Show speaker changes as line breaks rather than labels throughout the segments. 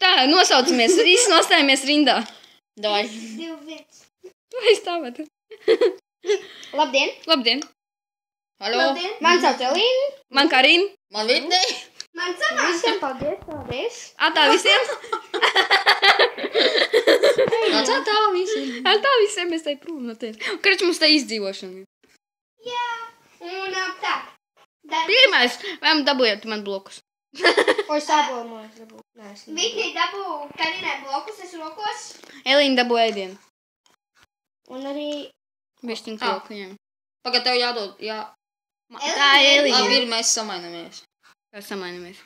Tā, nosaucamies, visi nostājamies rindā. Davai. Vai stāvēt?
Labdien!
Labdien!
Halo!
Labdien! Man sauc Elīna.
Man Karina.
Man Vitnei!
Man Samanta. Visiem paldies.
Tā visiem?
Tā visiem!
Tā visiem mēs te prom no tevis. Kāds mums te izdzīvošana?
Jā. Un tā.
Pirmais, vai man dabūjāt man blokus?
Oi, sablomojas dabūt. Vitnei dabū Karinai blokus, es rokos.
Elīna dabūja ēdienu.
Un arī...
Bišķiņ roku, jā.
Pagad, tev jādod, jā.
Tā Elīna.
Labi, mēs samainamies.
Kā samainamies?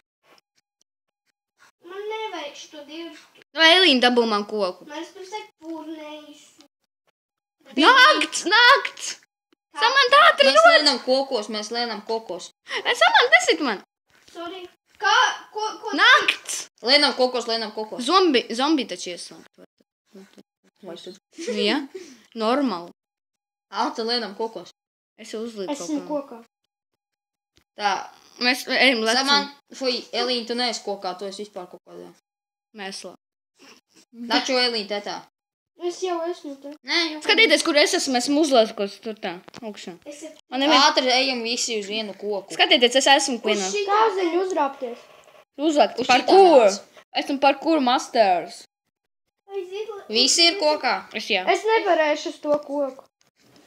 Man nevajag šo divu.
Vai Elīna dabū man koku?
Man es pirms pūrnējuši.
Nakts! Samanta ātri
Mēs lēnam kokos.
Samanta, nesit man!
Sorry. Kā? Ko?
Nakts!
Lēnam kokos.
Zombi taču ieslēgt.
Vai tu?
Jā, normāli.
Tad lēnam kokos.
Es uzliku
Esmu kokā.
Tā.
Mēs ejam lecam.
Elīna, tu neesi kokā, tu esi vispār kaut kādā.
Mēslā.
Taču Elīna, tetā.
Es jau esmu te.
Nē, jau.
Skatieties, kur es esmu uzlēkos tur tā, augšā.
Ātri ejam visi uz vienu koku.
Skatieties, es esmu vienā.
Kāziņu uzrāpties.
Uzlēkt.
Uz
Parkour.
šitā nāc.
Esmu parkour masters.
Visi ir kokā.
Jā.
Es nevarēšu uz to koku.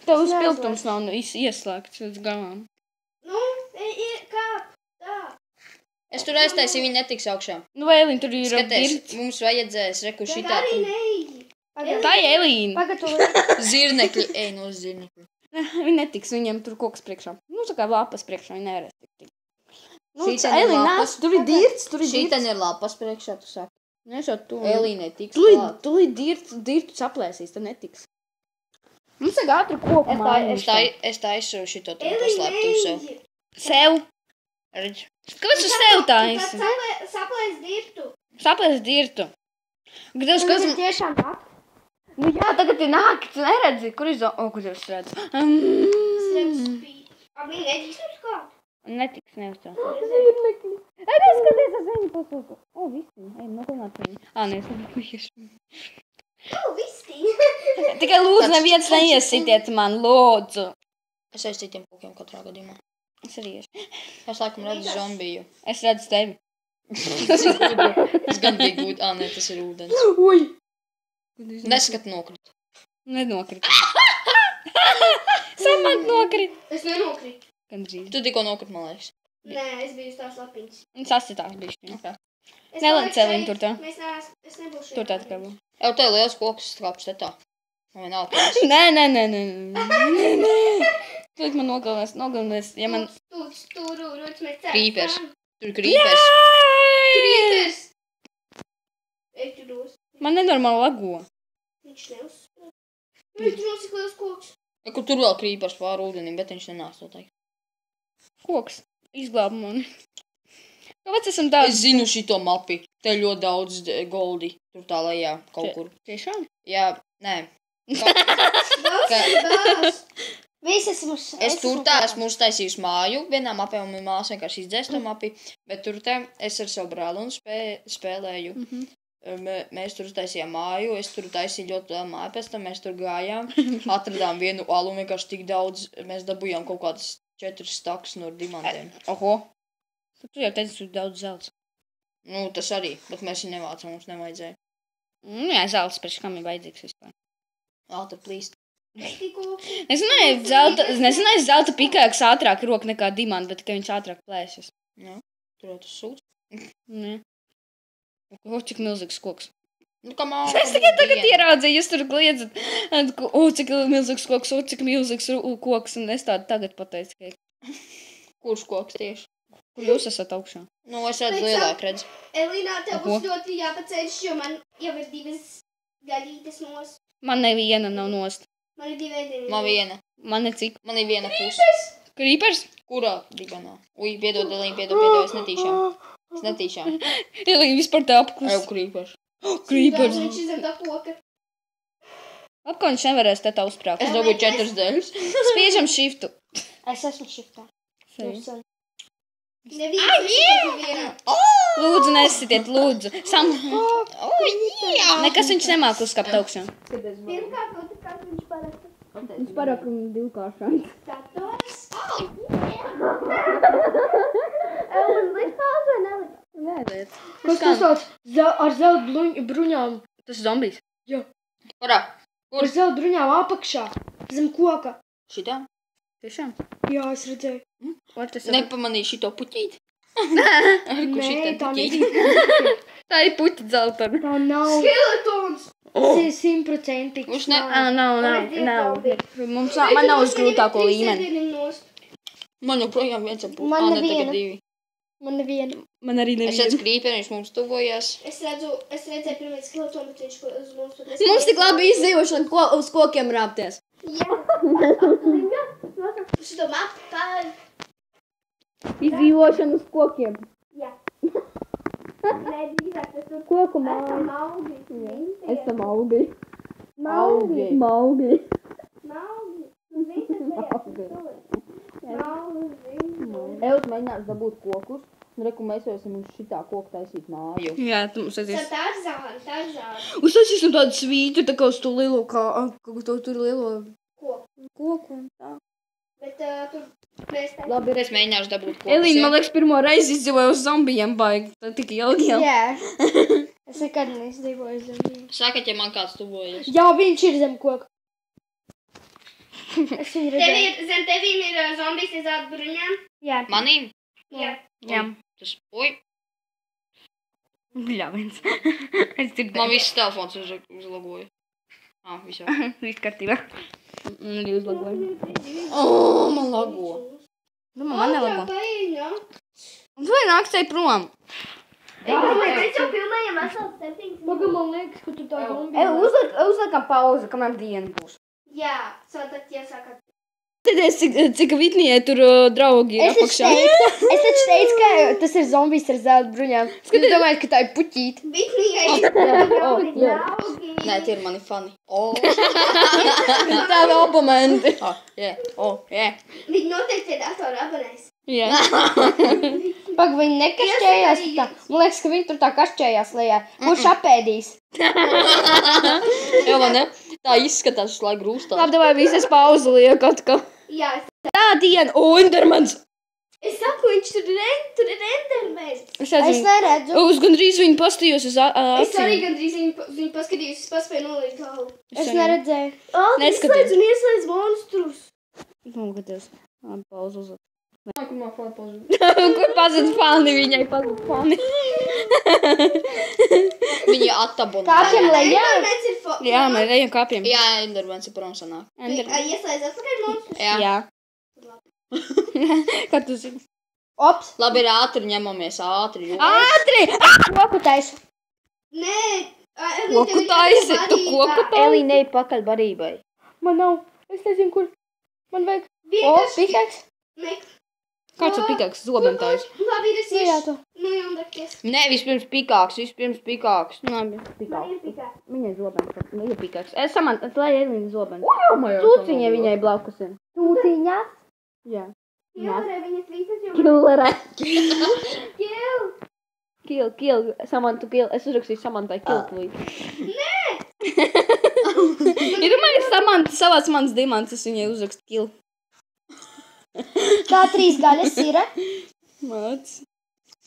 Tev uzpiltums nav ieslēgts līdz galām.
Nu, kā? Tā.
Es tur aiztaisīju, viņi netiks augšā.
Nu, vai Elīna tur ir
Skaties,
dirts?
mums vajadzēs reku
Tad
šitā.
arī neeji.
Tā ir Elīna.
Pagatavot.
Zirnekļi, ej no zirnekļi.
Viņa netiks, viņam tur koks priekšā. Nu, tā kā lapas priekšā, viņa nevarēs tikt. Nu,
Šitien ir
Elīna,
lapas.
nāc, tur ir dirts,
Šitien ir lapas priekšā, tu saki.
Nešā tu.
Elīnai tiks klāt.
Tu līdz dirtu saplēsīs, tad netiks. Mums ir ātri koku
Es taisu šito tur paslēptu sev.
Sev.
Redz.
Kāpēc tu sev taisi?
Tad saplēs dirtu.
Saplēs dirtu. Gadījums,
Tas
kas...
ir tiešām tā.
Nu jā, tagad ir nakts, neredzi, kur ir kur jūs redz?
Es redzu spīd. Abi netiks uz kā?
Netiks, nevis tā. Zirnekļi. Ej, skaties, es viņu pasūtu. Visi, ej, nogalnāt viņu. Nē, es nebūšu.
Visi.
Tikai lūdzu, neviens neiesitiet man, lūdzu.
Es aiz citiem kokiem katrā gadījumā.
Es arī iešu.
Es laikam redzu zombiju.
Es redzu tevi.
Tas gan bija gūt. Nē, tas ir ūdens.
Ui.
Neskat nokrit.
Nenokrita. Samant nokrit.
Es nenokritu.
Gandrīz.
Tu tikko nokrit, man liekas.
Nē, es biju uz tās lapiņas.
Sasitās bišķi.
Es
Nelien
palikšu
celiņ
šeit.
tur tā.
Es nebūšu.
Tur tā tikai būs.
Jau te liels koks skāps te tā. Vai nav tās?
Nē. Tu man nogalinās, ja man...
Tur, rodas mēs
Krīpers. Tur krīpers.
Krīpers. Ej, tu dos.
Man nenormāli lago.
Viņš neuzspēl. Viņš nosik liels koks.
Kur tur vēl krīpers pār ūdenim, bet viņš nenāc to teikt.
Koks. Izglāba mani. Kāpēc esam tā...
Es zinu šito mapi. Te ļoti daudz goldi. Tur tā lejā kaut kur.
Tiešām?
Jā, nē.
Bās. Visi esmu...
Es tur tā esmu uztaisījusi māju. Vienā mapē un māsa vienkārši izdzēs to mapi. Bet tur te es ar savu brāli un spēlēju. Mēs tur taisījām māju, es tur taisīju ļoti lielu māju, pēc tam mēs tur gājām, atradām vienu alu, vienkārši tik daudz, mēs dabūjām kaut kādas 4 staks no dimantiem.
Oho. Tu jau teici, tur daudz zelts.
Nu, tas arī, bet mēs viņu nevācām, mums nevajadzēja.
Jā, zelts priekš kam ir vajadzīgs vispār.
Ātri plīst.
Es nezināju, zelta pikāks ātrāk roka nekā dimanta, bet tikai viņš ātrāk plēšas.
Jā, tur jau tas sūds.
Nē. Cik milzīgs koks.
Nu, kā māla.
Es tikai tagad ieraudzīju, jūs tur kliedzat. Cik milzīgs koks, cik milzīgs koks. Un es tādu tagad pateicu.
Kurš koks tieši?
Kur jūs esat augšā?
Nu, es redzu lielāk, redzu.
Elīnā, tev būs ļoti jāpaceļš, jo man jau ir 2 gaļītes nost.
Man neviena nav nost.
Man ir 2 ēdieni.
Man viena.
Man necik.
Man ir viena puse.
Krīpers?
Kurā dibanā? Ui, piedod, Elīna, piedod, es netīšām. Es netīšām.
Elīna vispār tā apklus.
Eju, krīpers.
Krīpers.
Viņš ir zem tā koka.
Apko viņš nevarēs te tā uzprākt.
Es dabūju 4 dēļus.
Spiežam shiftu.
Es esmu šiftā.
Lūdzu, nesitiet, lūdzu. Nekas viņš nemāk uzkāpt augšā.
Pirmkārt, otrkārt viņš parasti.
Viņš parāk divkāršāns.
Dators. Un likt pauzi vai nelikt?
Nē, bet.
Kas tas tāds ar zelta bruņām?
Tas ir zombijs.
Jā.
Kurā?
Ar zelta bruņām apakšā. Zem koka.
Šitā?
Tiešām?
Jā, es redzēju.
Nepamanīju šito puķīti.
Nē, tā nebija.
Tā ir puķi dzeltana.
Tā nav.
Skeletons!
100%.
Viņš ne...
Nav. Man nav uz grūtāko līmeni.
Man joprojām viens ap puķi.
Man
Ne,
neviena.
tagad divi.
Man neviena.
Man arī
Es redzu krīperi, viņš mums tuvojās.
Es redzēju pirmie skeletonu, bet viņš uz mums pat
Mums tik labi izdzīvošana uz kokiem rāpties.
Jā. Šito mapu pār.
Izdzīvošana uz kokiem.
Jā. Nē, drīzāk, tas tur
Koku
esam augi.
Esam augi.
Maugi.
Maugi.
Maugi. Zini, tas vajag. Maugi.
Eus mēģinās dabūt kokus. Un reku mēs jau esam uz šitā koku taisīt māju.
Jā, tu mums aizies.
Tarzāni.
Uztaisīsim tādu svītu, tā kā uz to lielo, kā to tur lielo
Ko?
koku. Tā.
Bet tur mēs tā.
Labi, es mēģināšu dabūt kokus.
Elīna, man liekas, pirmo reizi izdzīvoja uz zombijiem baigi. Tā tik ilgi jau.
Jā. Es nekad neizdzīvoju zem viņa.
Sakat, ja man kāds tuvojas.
Jā, viņš ir zem koka. Es viņu redzēju.
Zem tevīm ir zombijas izāda bruņām.
Jā.
Manīm?
Jā.
Jā.
Tas, oi,
Bļāviens. Es dzirdēju.
man viss telefons uzlagoja. Visā.
Viss kārtībā. Man arī uzlagoja.
Man lago.
Nu, man nelago.
Paīņa.
Un tu vai nāks te prom?
Mēs jau filmējam esam 7.
Paga, man liekas, ka tu tā zombija.
Uzliekam pauzi, kamēr diena būs.
Jā, savukārt iesākat.
Tad es cik Vitnijai tur draugi ir apakšā.
Es taču teicu, ka tas ir zombijs ar zelta bruņām. Es domāju, ka tā ir puķīte.
Vitnijai ir draugi.
Nē, tie ir mani fani.
Tā vēl opomenti.
Viņi noteikti ir datora abonēs.
Jā.
Paga, viņi nekašķējās. Tā. Man liekas, ka viņi tur tā kašķējās lejā. Kurš apēdīs?
Jā, man ne? Tā izskatās uz laiku grūstā.
Labi, vai visas pauzi liek atkal.
Jā,
Tā diena. O, Endermans.
es saku, viņš tur ir endermens.
Es
Es neredzu.
Uz gandrīz viņu pastījos uz
Es arī
acīm.
gandrīz viņu paskatījos, es paspēju nolikt galvu.
Es neredzēju.
Neskaties.
Un ieslēdz monstrus.
Nu, skaties. Labi, pauzi uzliek. Kur pazudz fani viņai? Pazudz fani.
Viņi attabunā.
Kāpjam lejā?
Endermens ir
Jā, mēs ejam kāpiem.
Jā, Endermans ir prom sanāk.
Ieslēdz atpakaļ monstrus.
Jā.
Jā. Kā tu zini?
Ops.
Labi, ir ātri ņemamies, ātri.
Ātri!
Koku taisu.
Nē.
Koku taisi, tu koku taisi.
Elīna ej pakaļ barībai.
Man nav. Es nezinu, kur. Man vajag. O,
Vienkārši.
pikaks.
Kāds ir pikāks zobentājs?
Labi, ir es
Jā,
iešu.
tu.
Nu, jau dakties.
Nē, vispirms pikāks.
Labi.
Man ir pikā.
Viņai zobens. Nu, ir pikāks. Es samant, lai Elīna zobens.
Tūciņa
Tūciņa viņai blakus ir.
Tūciņā.
Jā.
Jāvarē viņas visas jau.
Killerē.
Kill.
Kill. Samantu kill. Es uzrakstīju Samantai kill plīt. Ir man Samanta savāds mans dimants, es viņai uzrakstu kill.
Tā 3 gaļas ir.
Māc.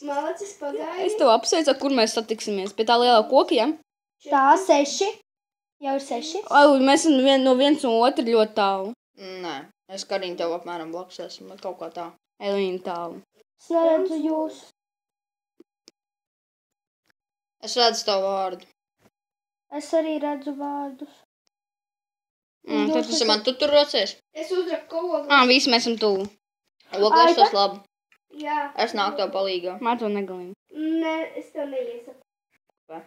Malacis pagāja.
Es tev apsveicu, kur mēs satiksimies. Pie tā lielā koka, ja?
Tā 6. Jau ir 6.
Au, mēs esam no viens un otru ļoti tālu.
Nē, es Kariņu tev apmēram blakus esmu, kaut kā tā.
Elīna tālu.
Es neredzu jūs.
Es redzu tavu vārdu.
Es arī redzu vārdus.
Tad
Tas ir man tu tur rocies.
Es uzraku ogli.
Visi mēs esam tuvu.
Oglis tas labi.
Jā.
Es nāku tev palīgā.
Māto negalīgi.
Nē, es tev neiesaku.
Vai?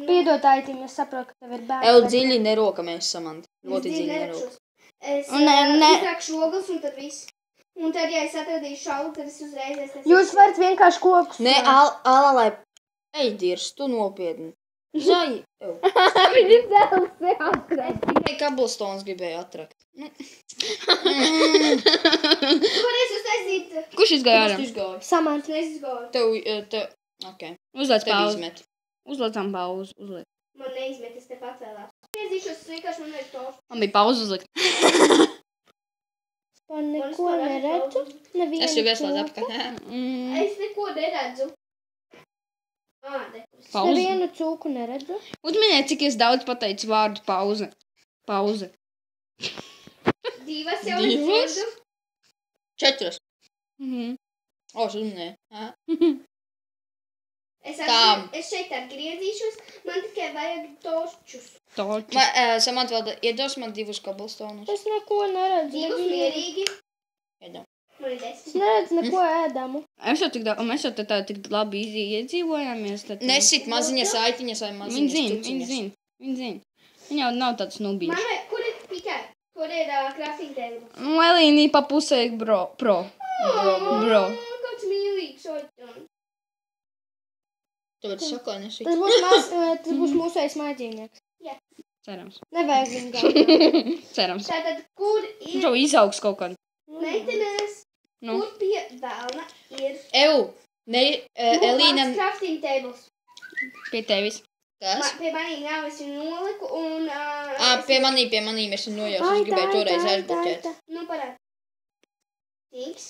Piedod, Aitim, es saprotu, ka tev ir bērni.
Eju dziļi nerokamies, Samanta. Ļoti dziļi nerokamies.
Es
Ne.
izrakšu ogles un tad viss. Un tad, ja es atradīšu šaulu, tad es uzreiz esmu.
Jūs varat vienkārši kokus.
Nē, Alalai. Ej, dirs, tu nopietni. Zai.
Viņi dēls atrast.
Tikai Kablstones gribēju atrakt.
Tu varēsi uztaisīt
Kurš izgāja ārā?
Izgāja.
Samants.
Es izgāju.
Tev, ok.
Uzliec
Tev
pauzi.
izmet.
Uzliecam pauzi. Uzliec.
Man neizmet, es te pacēlās. Iezīšos, es vienkārši man vajag tos.
Man bija pauzi uzlikt.
Man neko neredzu. Nevienu
Es jau ieslēdzu
cūku.
apakaļ.
Es neko neredzu. Dekus.
Pauzi.
Nevienu cūku neredzu.
Uzminiet, cik es daudz pateicu vārdu pauze. Pauze.
Divas jau
Divas?
dzirdu.
4.
Mhm.
O, es uzminēju.
Es šeit atgriezīšos, man tikai vajag tošķus.
Toči.
Samant vēl iedos man 2 kabelstonus.
Es neko neredzu.
Divus
nevienu.
mierīgi.
Iedod.
Man ir
Es
10.
neredzu neko ēdamu.
Mēs jau te tā tik labi iedzīvojāmies. Tad...
Nesit maziņas aitiņas vai
Viņi
maziņas
zina, viņi
tuciņas.
zina. Viņi zina. Viņi jau nav tāds
Man
nubīši.
vajag, kur ir pikai? Kur ir crafting table?
Nu, Elīnī pa pusē pro. Bro.
Kāds mīlīgs oķons.
Tāpēc sako, nesit.
Tas būs mūsējs maģīnieks.
Cerams.
Nevajag viņu gādāt.
Cerams.
Tātad, kur
Viņš
ir
jau izaugs kaut kad.
meitenes?
Nu.
Kur pie vēlna ir
Elīna.
mans crafting tables?
Pie tevis.
Kas?
Pie manī nav, es viņu noliku un...
Pie manī mēs viņu nojausim. Es gribēju toreiz aizbloķēt.
Nu, parād. Tiks.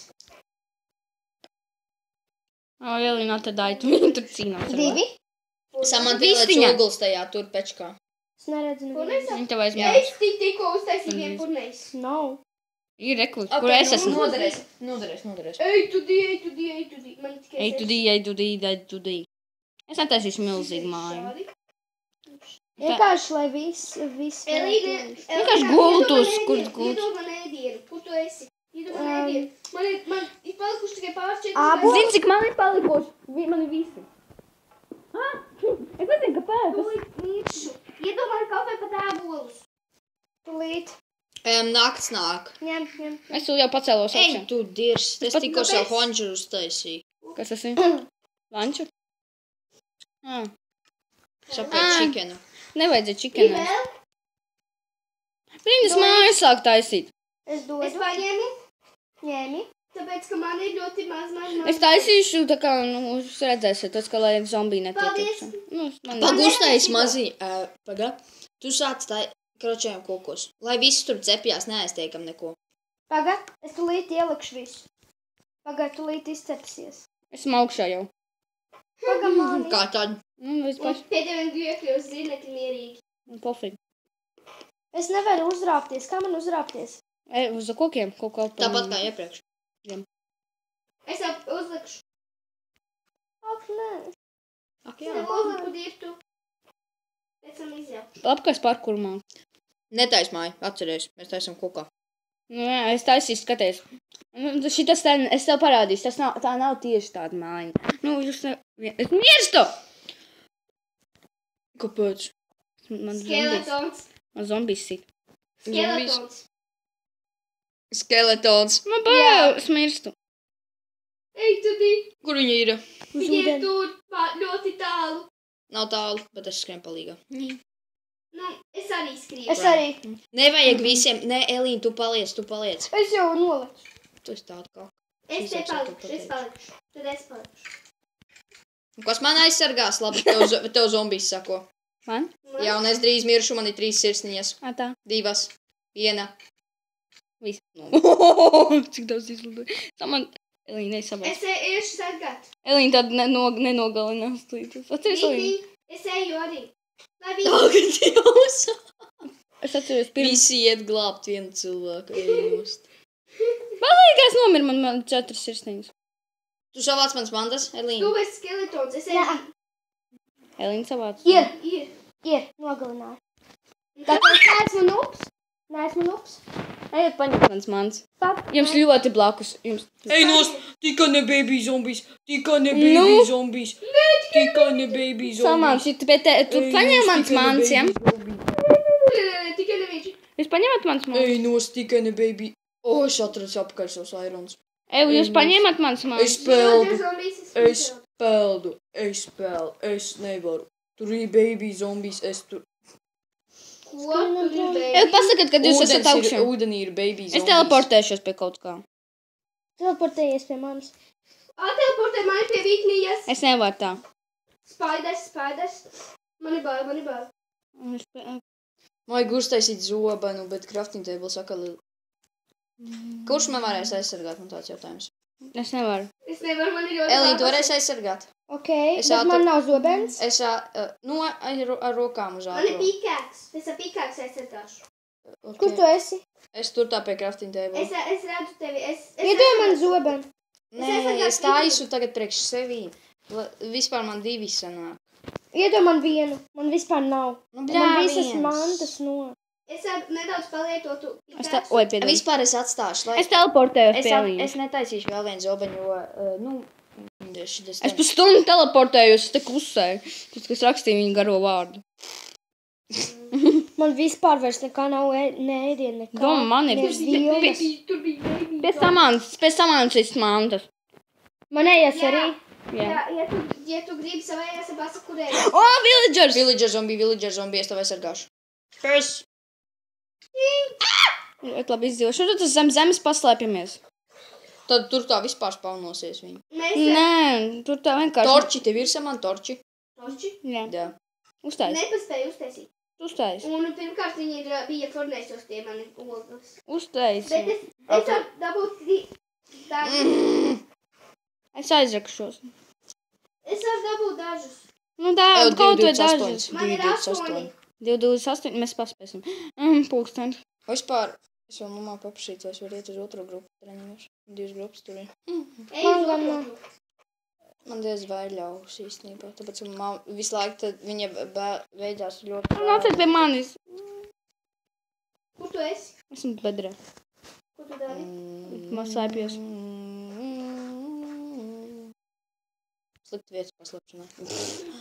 O, Elīna tad aitu. Viņi tur cīnās. ar
Divi?
Samant
Vistiņa.
pieliec oguls tajā tur pečkā.
Es neredzu
Kur
nevienu.
es
Viņi tev aizmēr.
Es tikko uztaisīju vienu purnējus.
Nav.
Ir reklus. Kur es esmu?
Noderēs.
Ej, tu di. Man tikai
Ej, tu dī, ej, tu dī, ej, tu dī. Es netaisīšu milzīgu māju.
Vienkārši, lai viss
Elīne,
Vienkārši gultus, kur gultus.
Iedod man ēdienu. Kur tu esi? Iedod man ēdienu. Man ir palikuši tikai pāris 4.
Abo-
Zini, cik man ir palikuši? Man ir visi. Es nezinu, kāpēc.
Miršu. Iedod man kaut vai pat ēbolus.
Tulīt.
Nakts nāk.
Ņem.
Es jau pacēlos
Ej,
augšā.
tu dirs. Es
pat
tikko savu
kāpēc?
honžuru uztaisīju.
Kas tas ir? Lanču?
Šapēt čikenu.
Nevajadzēja
Ir
čikenu.
vēl?
Brīnis māju sāk taisīt.
Es
Es
dodu.
paņēmu,
Ņēmi.
tāpēc, ka man ir ļoti maz.
Es taisīšu tā kā, nu, jūs redzēsiet, tas, ka lai zombiji netiek
Paldies.
iekšā. Nu, man
Pagustais maziņ. Paga. Tu sāc tā kročējam kokos. Lai viss tur cepjās, neaiztiekam neko.
Pagad, es tulīt ielikšu visu. Pagad, tulīt izcepsies.
esmu augšā jau.
Pagad, mani.
Kā tad?
Nu, vispār.
Pēdējiem griekļos zinekļi mierīgi.
Pofīgi.
Es nevaru uzrāpties. Kā man uzrāpties?
Uz kokiem kaut kā.
Tāpat kā iepriekš.
Es jau uzlikšu.
Ak, nē.
Ak,
Es
jā.
jau uzliku dirtu. Pēc tam izjau.
Labkais parkurmā.
Netais māju, atceries. Mēs taisam kokā.
Nu, jā, es taisīšu, skaties. Nu, šitas tā, es tev parādīšu, tas nav, tā nav tieši tāda māja. Nu, jūs ne... Es mirstu!
Kāpēc?
Skeletons.
Man zombijs sit.
Skeletons.
Skeletons.
Man bail, es mirstu.
Ej, tu di.
Kur viņi ir?
Viņi ir tur ļoti tālu.
Nav tālu, bet es skrienu palīgā.
Nu, es arī skrienu.
Es arī.
Nevajag visiem. Nē, Elīna, tu paliec.
Es jau noliku.
Tu esi tāda kā.
Es te palikšu. Tad es palikšu.
Kas man aizsargās? Labi, tev zombijs sako.
Man?
Jā, un es drīz miršu, man ir 3 sirsniņas.
Tā.
2. 1.
Viss. Cik daudz izlidoja. Man, Elīna, nesabās.
Es iešu sargāt.
Elīna tad nenogalinās līdz. Atceries, Elīna?
Es eju arī. Lai viņi...
Tagad jūs.
Es atceros pirms.
Visi iet glābt vienu cilvēku. Ejust.
Balīgās nomir man 4 sirsniņas.
Tu savāc mans mandas,
Tu
Elīna?
esi skeletons. Es eju.
Elīna savāc.
Ir.
Nogalināju.
Tāpēc neesmu nubs.
Neesmu nubs.
Ejiet paņemt mans mans. Jums ļoti blakus. Jums...
Ej, nost! Tika ne baby zombijs! Tika ne baby zombijs! Tika ne baby
Samants, tu paņem mans mans, ja?
Tikai nevienši.
Jūs paņemat mans mans?
Ej, nost, tika ne baby! O, es atradu apakaļ savus irons.
Ej, jūs paņemat mans
Es
mans?
peldu. Es nevaru. Tur ir baby zombijs, es tur...
Ko? Tur ir
Ej,
bēgi.
pasakiet, kad jūs esat augšā.
Ūdenī ir baby zombijs.
Es teleportēšos pie kaut kā.
Teleportējies pie manis.
Teleportē mani pie Vitnijas.
Es nevaru tā.
Spaiders. Mani bail.
Vajag uztaisīt zobenu, bet crafting table saka, kurš man varēs aizsargāt? Man tāds jautājums.
Es nevaru.
Man ir ļoti
Elīna, tu varēsi aizsargāt?
Ok, bet man nav zobens.
Es ar rokām uz
Man ir
ātro.
pikāks. Es ar pikāks aizsargāšu.
Kur tu esi?
Es tur tā pie crafting table.
Es redzu tevi.
Iedod man zobenu.
Nē, es taisu tagad priekš sevī. Vispār man 2 sanāk.
Iedod man vienu. Man vispār nav.
Nu, bļā,
Man visas
viens.
mantas no.
Es nedaudz palietotu pikāks.
Oi, piedod.
Vispār es atstāšu, lai...
Es teleportēju uz
Es
Pelīnu.
netaisīšu vēl vienu zobeņu, jo,
Es pusstundu teleportējos, es te klusēju. Tas rakstīja viņu garo vārdu.
Man vispār vairs nekā nav neēdienu, nekā.
Doma, man ir.
Ne vilnas.
Tur bija baby.
Pēc samānas mantas.
Man ejas arī.
Jā.
Ja tu gribi savējās, pasa, kur ej.
O, villagers!
Villager zombie, es tev aizsargāšu. First.
Ļoti labi izdzīvošu. Šur tas zem zemes paslēpjamies.
Tad tur tā vispār spaunosies viņi.
Nē, tur tā vienkārši.
Torči, tev ir saman torči?
Torči?
Jā.
Jā.
Uztais.
Nepaspēju uztaisīt.
Uztais.
Un pirmkārt viņi bija fornēšos tie mani ogles.
Uztais.
Bet es varu dabūt dažus.
Es aizrakšos.
Es varu dabūt dažus.
Nu, kaut vai dažas.
Man ir 8.
228, mēs paspēsim. Pulksteni.
Vispār, es vēl mamā paprašīt, vai es varu iet uz otro grupu treniņošu. 2 grupas tur ir.
Ej uz otro grupu.
Man diez vai ļaus īstenībā, tāpēc, ka mamma visu laiku tad viņa veidās ļoti...
Nāciet pie manis.
Kur tu esi?
Esmu bedrē.
Kur tu dari?
Man slēpjos.
Slikta vietas paslēpšanā.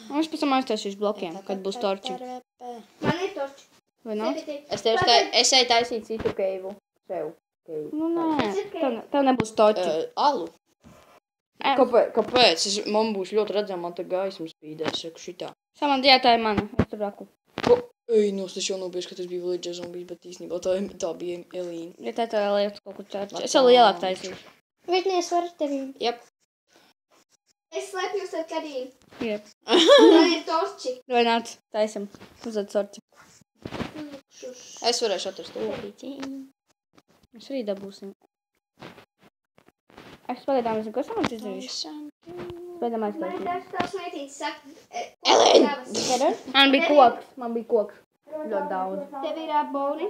Un es pēc tam aiztaisīšu blokiem, kad būs torči.
Man ir torči.
Vai nav?
Es eju taisīt citu keivu. Sev.
Nu, nē. Tev nebūs torči.
Alu. Kāpēc? Man būs ļoti redzama, man te gaisma spīdēs, saku šitā.
Jā, tā ir mana. Es tur raku.
Ej, tas jau nav bieži, ka tas bija Villager zombies, bet īstenībā tā bija Elīna.
Ja tā lietas kaut kur torči. Es vēl lielāk taisīšu.
Vitnies var tevi.
Jep.
Es slēpjos ar Karīnu.
Jep.
Man ir torči.
Vai nāc? Taisam. Uzad torči.
Es varēšu atrast ūdīti.
Mēs arī dabūsim. Es pagaidām esmu, ko esam izdarījuši? Pagaidām
Man ir
aiztaisīju.
dažs tavs meitiņas saka.
Elīna!
Man bija koks. Ļoti daudz.
Tev ir boni.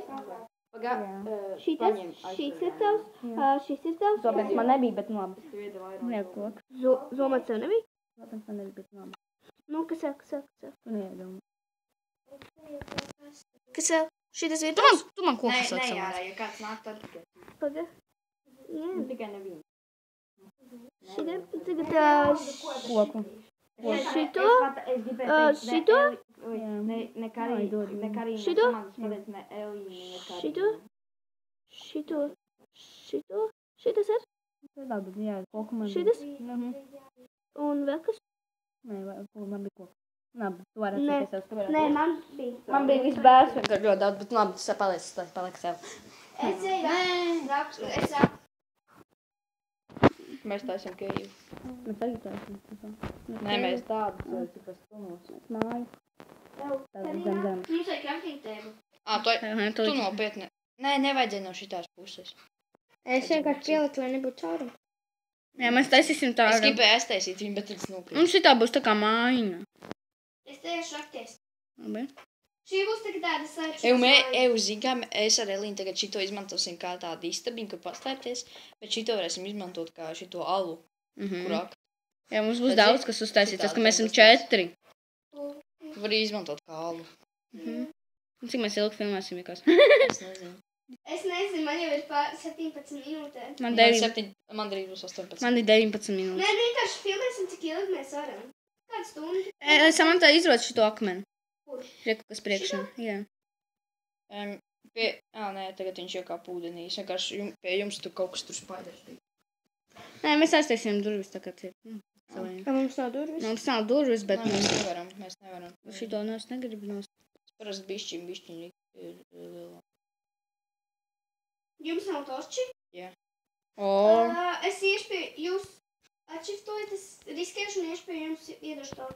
Šitas ir tavs. Šis ir tavs.
Zobens man nebija, bet nu labi. Jā, koks.
Zomats tev nebija?
Zobens man nebija, bet nu labi.
Nu, kas saka?
Tu neiedomā.
Kas vēl? Šitas ir
Tu man koks saka savās.
ja kāds nāk, tad tikai.
Paga. Jā.
Tikai nevienu.
Šitā. Tagad
Koku.
šito. Šito.
Ne Karīna.
Šito? Šito. Šito. Šito. Šitas ir.
Labi, jā, koku man bija.
Šitas.
Mhm.
Un vēl kas?
Nē, man bija koks. Labi, tu vari
Nē.
atcerēties, tu vari
Nē,
atcerēties.
man bija.
Man bija viss bērns, vienkārši ļoti daudz, bet labi, tas paliek sev.
Es eju rakstu. Es rakstu.
Mēs taisam keivu.
Mēs arī taisam.
Nē, mēs tādu, cik es tunos.
Māju. Tāda zem zem.
Mums vajag crafting table.
Tu nopietni. Nē, nevajadzēja no šitās puses.
Es vienkārši pieliku, lai nebūtu caurumu.
Jā, mēs taisīsim tā.
Es gribēju aiztaisīt viņu, bet tas nokrīt.
Un šitā būs tā kā mājiņa.
Es tieši rakties.
Labi.
Šī būs tagad tāda slēpšanas.
Zīgām, es ar Elīnu tagad šito izmantosim kā tādu istabiņu, kur paslēpties, bet šito varēsim izmantot kā šito alu, kur akt.
Jā, mums būs
Bet
daudz,
zini,
kas uztaisīts, tas, ka
citādi
mēs esam
nebūs.
4.
Tu vari izmantot kā alu.
Un cik mēs ilgi filmēsim vienkārši?
Es nezinu.
Es nezinu, man jau ir pār 17 minūtēm.
Man
Man
9.
Man drīz būs 18.
Man ir 19 minūtes.
Nē, vienkārši filmēsim, cik ilgi mēs varam. Kādu stundu?
Samantā izrod šito akmeni.
Kur?
Reku, kas priekšā. Jā.
Nē, tagad viņš jau kā pūdenī. Es vienkārši pie jums tu kaut kas tur spaiders.
Nē, mēs aiztaisījām durvis tā kā ir.
Vai mums nav durvis?
Mums nav durvis, bet
Mēs nevaram.
šito es negribu nost.
Parasti bišķiņi ir lielā.
Jums nav torči?
Jā.
Es iešu pie jūs atšiftoju, es riskēšu un iešu pie jums iedošu tā.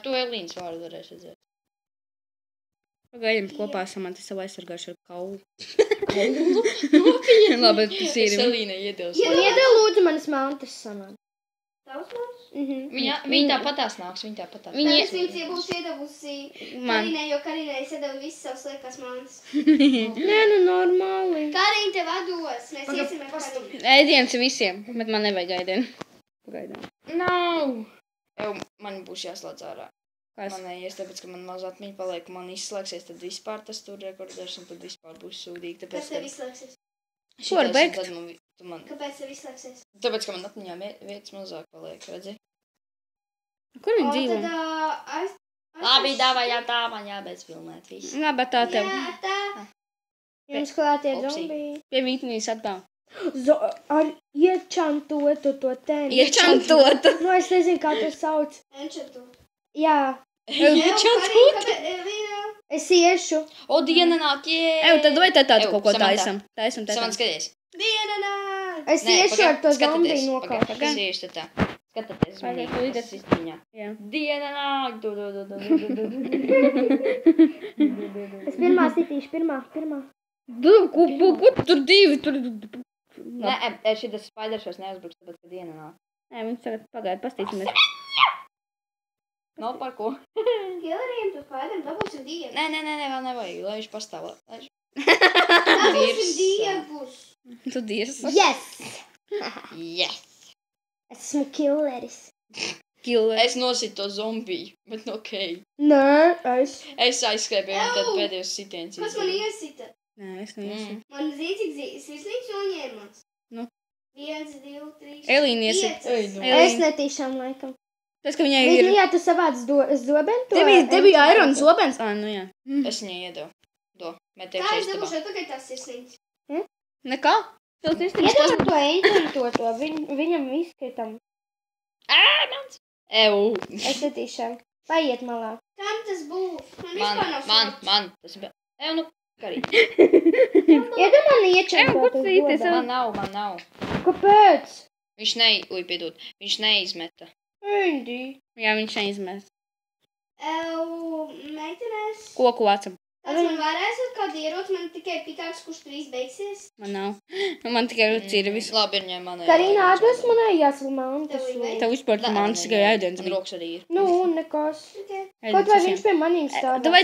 Tu Elīnas vārdu varēsi redzēt.
Pagaidām kopā Samanta savu aizsargāšu ar kaulu.
Nopietni.
Labi, tas ir.
Es Elīnai iedevu.
Un iedod lūdzu manas mantas Samanta.
Tavs mātus?
Viņa tāpatās nāks, viņa tāpatās.
Es jums būs iedevusi Karinai, jo Karinai es iedevu visas savas liekas mantas.
Nē, nu normāli.
Karina tev atdos, mēs iesim ar Karinu.
Ēdiens visiem, bet man nevajag ēdienu. Pagaidām.
Nav! Man būs jāslēdz ārā.
Kas?
Man neies, tāpēc, ka man mazā atmiņa paliek, man izslēgsies, tad vispār tas tur rekordēs, un tad vispār būs sūdīgi.
Kas tev izslēgsies?
Ko var beigt?
Kāpēc tev izslēgsies?
Tāpēc, ka man atmiņā vietas mazāk paliek, redzi?
Kur viņi dzīvo?
Labi, dāvā, tā man jābeidz filmēt visu.
Jā, bet tā tev.
Jā, tā.
Jums klātie
Opsi.
zombiji.
Pie Vītnīs atpāv.
Ar iečantotu to tēni.
Iečantot.
Nu, es nezinu, kā to sauc.
Enčatu.
Jā,
Iečantot?
es iešu.
O, diena nāk, jē!
Eju, tad vai tad tādu
Eju,
kaut ko
Samantā.
taisam? Taisam.
Samant, skaties.
Diena nāk!
Es iešu ar to zombiju
Skatāties,
nokaut.
es iešu tā. Skatāties,
Pagaid,
manī,
tūlīt
tas iztiņā.
Jā.
Diena nāk!
Es pirmā sitīšu, pirmā.
Ko tur divi? Tur.
Nē, šitas spaiders vairs neuzbruks, tāpēc, ka diena nāk.
Nē, viņš tagad pagaid, pastīsimies.
Nav par ko.
Killeriem tu spēdam, dabūsim dievus.
Nē, vēl nevajag, lai viņš pastāv.
Dabūsim dievus.
Tu dievs.
Yes!
Yes!
Esmu killeris.
Killer.
Es nositu to zombiju, bet ok.
Nē, es.
Es aizskrēju pie viņam tad pēdējos sitienus.
Kas man iesita?
Nē, es neesmu.
Man zina, cik sirsnīgs noņēmās.
Nu.
1, 2, 3,
Elīna iesita.
5.
Es netīšām laikam.
Tas, ka viņai ir...
Jā, tu savāc zobenu to.
Te bija Iron zobens. Nu jā.
Es viņai iedevu. Met
Kā
iekšā
es
istabā.
dabūšu atpakaļ tās sirsnīgs?
Nekā? Tev sirsnīgs
Iedod to eņķu to. Viņam izskaitam.
Ew!
Es netīšām. Paiet malā.
Kam tas būs? Man vispār nav svarīgs.
Man. Tas bija... Ew, nu, karī.
Iedod man iečantot
Kur
uz
cīties?
zobenu.
Man nav.
Kāpēc?
Viņš neizmeta.
Endi.
Jā, viņš neizmēs.
Meitenēs.
Koku vācam.
Kāds man varēs ar kādu ieroci, man tikai pikāks, kurš 3 beigsies.
Man nav. Man tikai cirvis.
Labi, ir ņem manai.
Karina atdos manējās mantas.
Tev ir vajag?
Tev vispār tu man tikai ēdienas
Man
bija.
rokas arī ir.
Nu, nekas.
Okay.
Kaut vai viņš pie manīm stādā.
Davai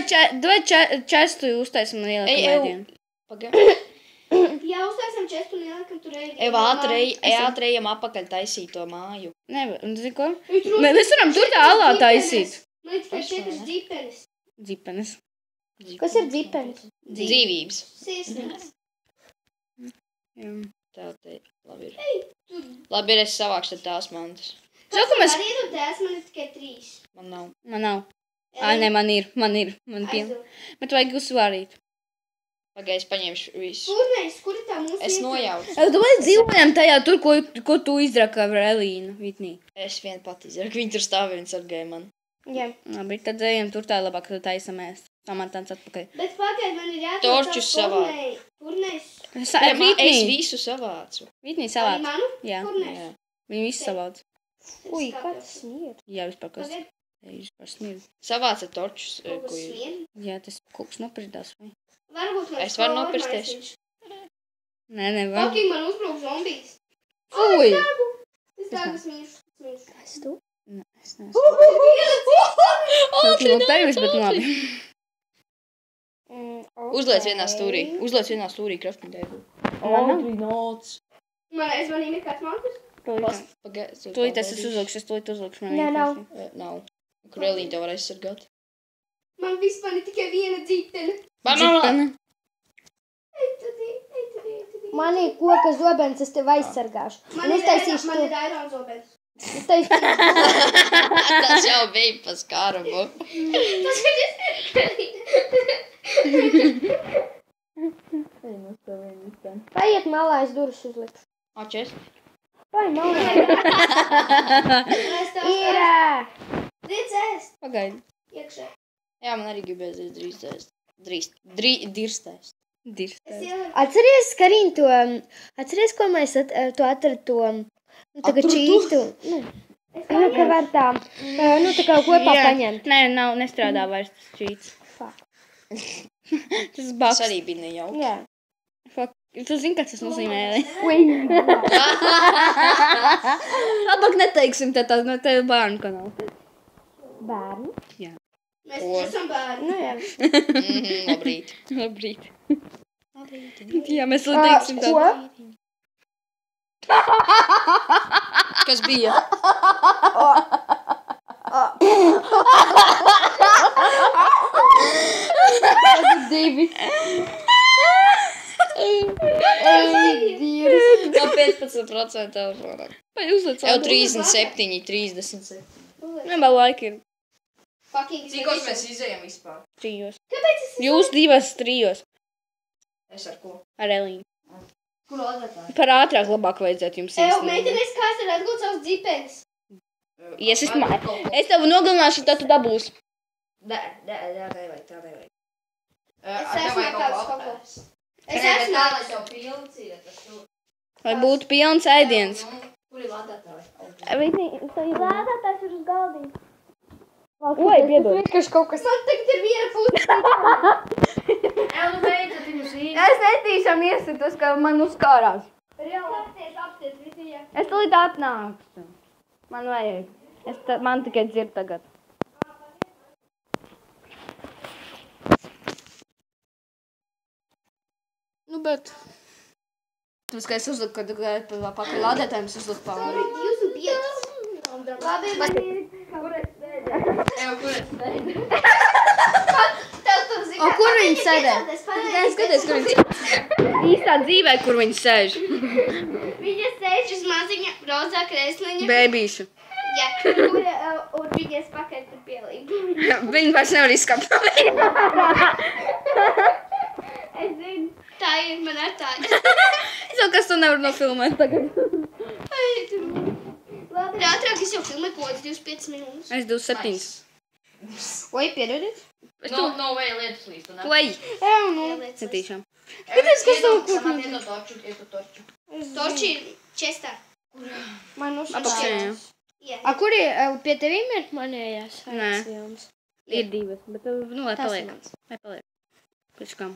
čestu uztaisi man ieliekam
Ej,
ēdienu.
Pagaid.
Jā, uztaisam čestu un ieliekam tur ēdienu.
Ātri ejam apakaļ taisīt to māju.
Nē, zini ko?
Viņš runā-
Mēs varam tur tā alā taisīt.
Man ir tikai 4 dzipenes.
Dzipenes.
Kas ir dzipenis?
Dzīvības.
Sirsnīgs.
Jā.
Tev te labi ir. Labi ir, es savākšu tad tās mantas.
Kas
ka mēs-
var iedot, man ir tikai 3.
Man nav.
Man nav. Ā, nē, man ir. Man pie. Bet vajag uzsvarīt.
Pagaid, es paņemšu visu.
Kurnēs, kur ir tā mūsu
Es
iekļa?
nojaucu.
Tu vai dzīvojam tajā tur, ko tu izdraki ar Elīnu, Vitnī?
Es vien pati izraku. Viņi tur stāv, viņi sargāja man.
Jā.
Labi, tad ejam tur tā labāk, tad taisam ēst. Samantāns atpakaļ.
Bet pagaid, man ir jāatrod
Torčus
tās
savā.
Kurnēs.
Es
Vitnī.
visu savācu.
Vitnī
Arī
savāc.
manu?
Jā.
Kurnēs.
Jā.
Viņi visi savāc.
Ui, kāds smiet.
Jā, vispār kas.
Pagaid,
Jā, vispār smird.
Savāca torčus,
kaut
ko
kas
jūs.
vien.
Jā, tas kaut kas nopirdās, vai?
Varbūt man
Es varu nopirsties.
Nē, nevar.
Fucking man uzbruk zombijs.
Fui!
Es tādu smīšu.
Es tu?
Nē, es neesmu. Tas no tevis, bet labi.
Uzliec vienā stūrī, kraftingtēbu. Nāc.
Man ir kāds mantus?
Tūlīt es uzlikšu.
Nē, nav.
Nav. Kur Elīna tev var aizsargāt?
Man vispār ir tikai viena dzitene.
Dzipene.
Man ir koka zobens, es tev aizsargāšu.
Man
Un
ir
uztaisīšu
man
to.
ir Iron zobens.
Uztaisīšu.
Tas jau bija pa skārumu.
Tas
Paiet malā, es durus uzlikšu.
Ačes.
Pai malā. Ir.
Redzēs.
Pagaidi.
Iekšē.
Jā, man arī gribēs dirstēs.
Dirstēs.
Atceries, Karīn, atceries, ko mēs to atradu to, tagad čītu, ka var tā kā kopā paņemt.
Nē, nestrādā vairs tas čīts. Tas
Tas
baks.
arī bija nejauki.
Jā.
Tu zini, kas tas nozīmē?
Ui.
Labāk neteiksim te bērnu kanālu.
Bērni?
Mēs esam bērni.
Nu jā.
Labrīt.
Labrīt. Jā, mēs to teiksim tā.
Ko?
Kas bija?
Divi.
Tā 15% telefonā.
Vai uzliec?
Jau 37, 37.
Nebā laika ir
Fucking
Cikos mēs izējam vispār?
3.
Kāpēc es
Jūs 2-3.
Es ar ko?
Ar Elīnu.
Kur atvetāji?
Par ātrāk labāk vajadzētu jums
meitenes kāds ir atgūt savus dzipens?
Es tev nogalināšu, tad tu dabūsi.
Nē, nevajag, tā nevajag.
Es esmu nekāds kaut ko. Es
Es
esmu
tā, lai tev pilns ir, tas tu...
Lai būtu pilns ēdiens.
Kur ir lādētāji?
Lādātājs ir uz galdiņa.
Oi, piedod.
Vienkārši kaut kas.
Man tagad ir viena pūta.
Nu beidzot, viņus īsti.
Es netīšām iesitos, ka man uzkārās.
Apsties, visi jā.
Es tulīt atnākšu. Man vajag. Man tikai dzird tagad. Nu, bet... Tāpēc, ka es uzliku, kad pakaļ lādētājiem, es uzliku pāri.
Jūs un piecas. Labi, man ir.
Kur es sēdēju?
O, kur viņi sēdē? Skaties, kur viņi sēdē. Īstā dzīvē, kur viņi sēž.
Viņa sēž uz maziņa rozā krēsliņa.
Bēbīšu.
Jā, un viņas pakaļ tur pielīg.
Viņi vairs nevar izskapt.
Es zinu. Tā ir man ar tā.
Jau kas to nevar nofilmēt tagad.
Labi, ātrāk es jau filmēju kaut kāds 25 minūtes.
Es 27.
Oi, piedodiet.
No way lietas līdz, tu ne?
Play.
Jā, nu.
Netīšām.
Skaties, kas tev kur? Samatiet to torču.
Torči čestā.
Man
Apakšējā.
uzsākās.
Jā.
A, kuri pie tevīm ir manējās?
Nē.
Films.
Ir 2. Bet, nu, lai
Tas
paliek.
ir mans.
Lai paliek. Pēc kam.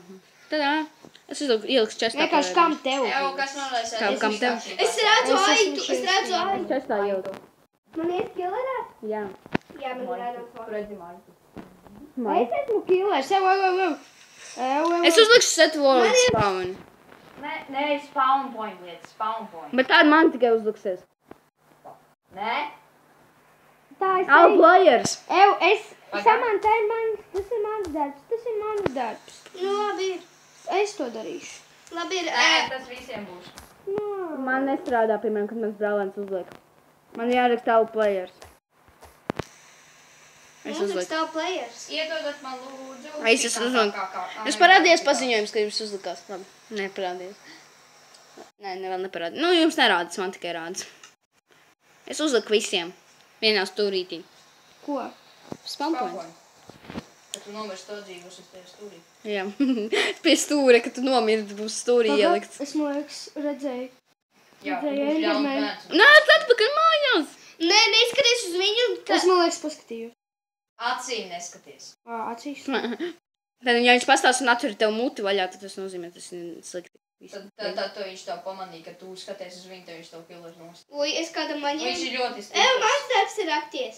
Tadā. Es ieliks čestā.
Vienkārši kam tev?
Jau, kas man lai sēdēs?
Kam tev?
Es redzu aitu, es redzu aitu.
Čestā ieliku.
Man iet killerā?
Jā.
Jā, man ir rādām formu.
Es esmu killers. Ew.
Es uzlikšu set world spawn.
Nē, spawn point lietas, spawn point.
Bet tāda man tikai uzliksies.
Nē?
Tā es
All players.
Samantā ir tas ir mans darbs.
Nu, labi ir.
Es to darīšu.
Labi ir.
Nē, tas visiem būs.
Man nestrādā, piemēram, kad mans brālēns uzliek. Man jāraksta all players. Es
Mums ir
uzliku.
stāv players.
Iedodat man lūdzu.
Es esmu uzliku. Jūs parādījās paziņojums, ka jums uzlikās. Labi, neparādījās. Nē, vēl neparādījās. Nu, jums nerādas, man tikai rādas. Es uzliku visiem. Vienā stūrītī.
Ko?
Spawn point.
Kad tu nomirsti to dzīvus, es tevi stūrī.
Jā. Pie stūra, kad tu nomirti, būs stūrī ielikts.
Es, man liekas, redzēju.
Jā,
Redzēju,
būs ļauns
Enderman.
bērns.
Nāc atpakaļ mājās!
Nē, neizskaties uz viņu.
Es, man liekas, paskatīju.
Acīm neskaties.
Acīs.
Tad, ja viņš pastāsta un atver tev muti vaļā, tad tas nozīmē, tas ir slikti.
Tad viņš tev pamanīja, ka tu skaties uz viņu, tad viņš tev killers nost.
Ui, es kādam maņēmu.
Viņš ir ļoti
Ev,
stiprs.
mans darbs ir rakties.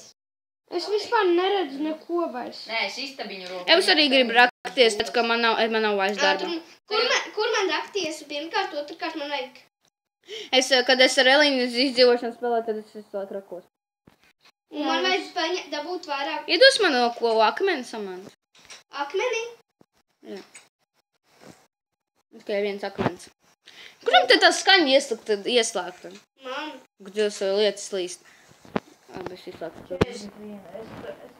Es vispār neredzu neko vairs.
Nē, es istabiņu roku.
Es arī gribu rakties, tad, ka man nav vairs darba.
Kur man rakties? Pirmkārt, otrkārt man vajag.
Kad es ar Elīnu izdzīvošanu spēlēju, tad es visu laiku rakos.
Un man vajag dabūt vairāk
Iedos man no ko akmeni samant.
akmeni.
Tikai viens akmens. Kuram te tā skaņa ieslēgta?
Man.
Kad jūs lietas līst. Abi es izslēgtu.
Es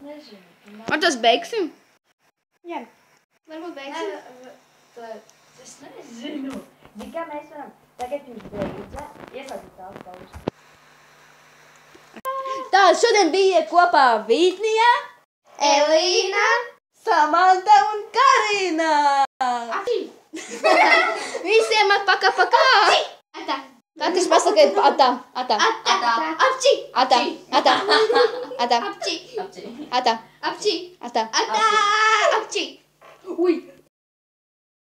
nezinu.
Ar tas beigsim?
Jā.
Varbūt beigsim.
Es nezinu. Tikai mēs varam. Tagad jūs beidza. Ieslēdzat tās pauzes.
Tā, šodien bija kopā Vītnija,
Elīna.
Samanta un Karina.
Akī.
Visiem paka.
Ata.
Katrs pasakiet atā.
Apči.
Atā.
Apči.
Atā.
Apči.
Atā.
Apči.
Atā.
Ata.